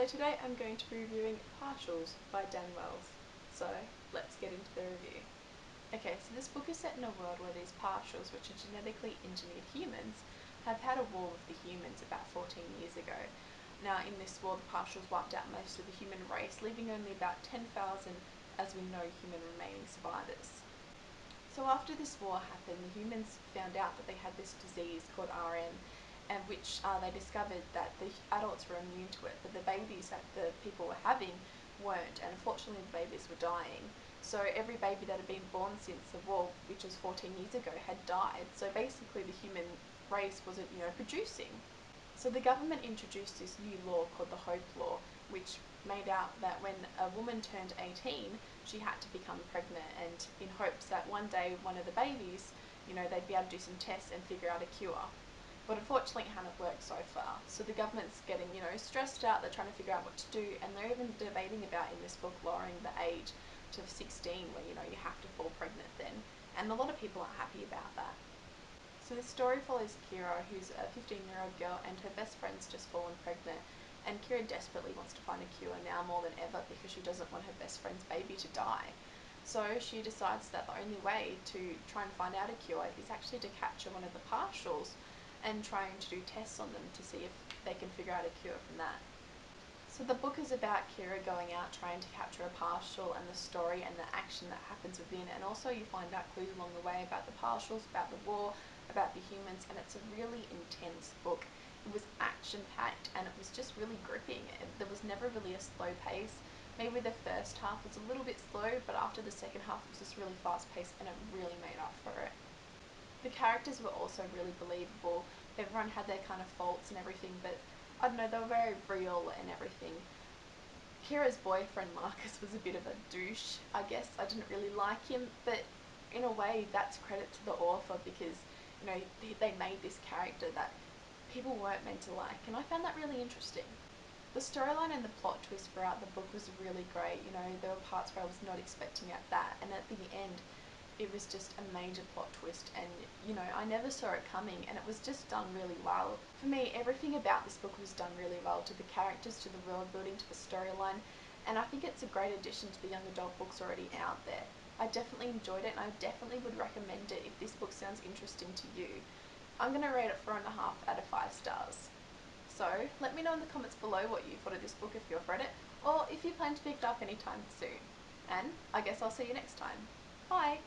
So today I'm going to be reviewing Partials by Dan Wells. So let's get into the review. Okay, so this book is set in a world where these partials, which are genetically engineered humans, have had a war with the humans about 14 years ago. Now in this war the partials wiped out most of the human race, leaving only about 10,000 as we know human remaining survivors. So after this war happened, the humans found out that they had this disease called RM, and which they discovered that the adults were immune to it, but the babies that the people were having weren't, and unfortunately the babies were dying. So every baby that had been born since the war, which was 14 years ago, had died. So basically the human race wasn't, producing. So the government introduced this new law called the Hope Law, which made out that when a woman turned 18, she had to become pregnant, and in hopes that one day one of the babies, they'd be able to do some tests and figure out a cure. But unfortunately it hadn't worked so far. So the government's getting, stressed out, they're trying to figure out what to do, and they're even debating about in this book lowering the age to 16 where, you have to fall pregnant then. And a lot of people aren't happy about that. So the story follows Kira, who's a 15-year-old girl, and her best friend's just fallen pregnant. And Kira desperately wants to find a cure now more than ever because she doesn't want her best friend's baby to die. So she decides that the only way to try and find out a cure is actually to capture one of the partials and trying to do tests on them to see if they can figure out a cure from that. So the book is about Kira going out trying to capture a partial, and the story and the action that happens within, and also you find out clues along the way about the partials, about the war, about the humans, and it's a really intense book. It was action-packed and it was just really gripping. There was never really a slow pace. Maybe the first half was a little bit slow, but after the second half it was just really fast-paced and it really made up for it. The characters were also really believable. Everyone had their kind of faults and everything, but I don't know, they were very real and everything. Kira's boyfriend Marcus was a bit of a douche, I guess. I didn't really like him, but in a way that's credit to the author because, they made this character that people weren't meant to like, and I found that really interesting. The storyline and the plot twist throughout the book was really great. There were parts where I was not expecting that, and at the end it was just a major plot twist, and I never saw it coming, and it was just done really well. For me, everything about this book was done really well, to the characters, to the world building, to the storyline, and I think it's a great addition to the young adult books already out there. I definitely enjoyed it, and I definitely would recommend it if this book sounds interesting to you. I'm going to rate it 4.5 out of 5 stars. So let me know in the comments below what you thought of this book if you've read it, or if you plan to pick it up anytime soon. And I guess I'll see you next time. Bye!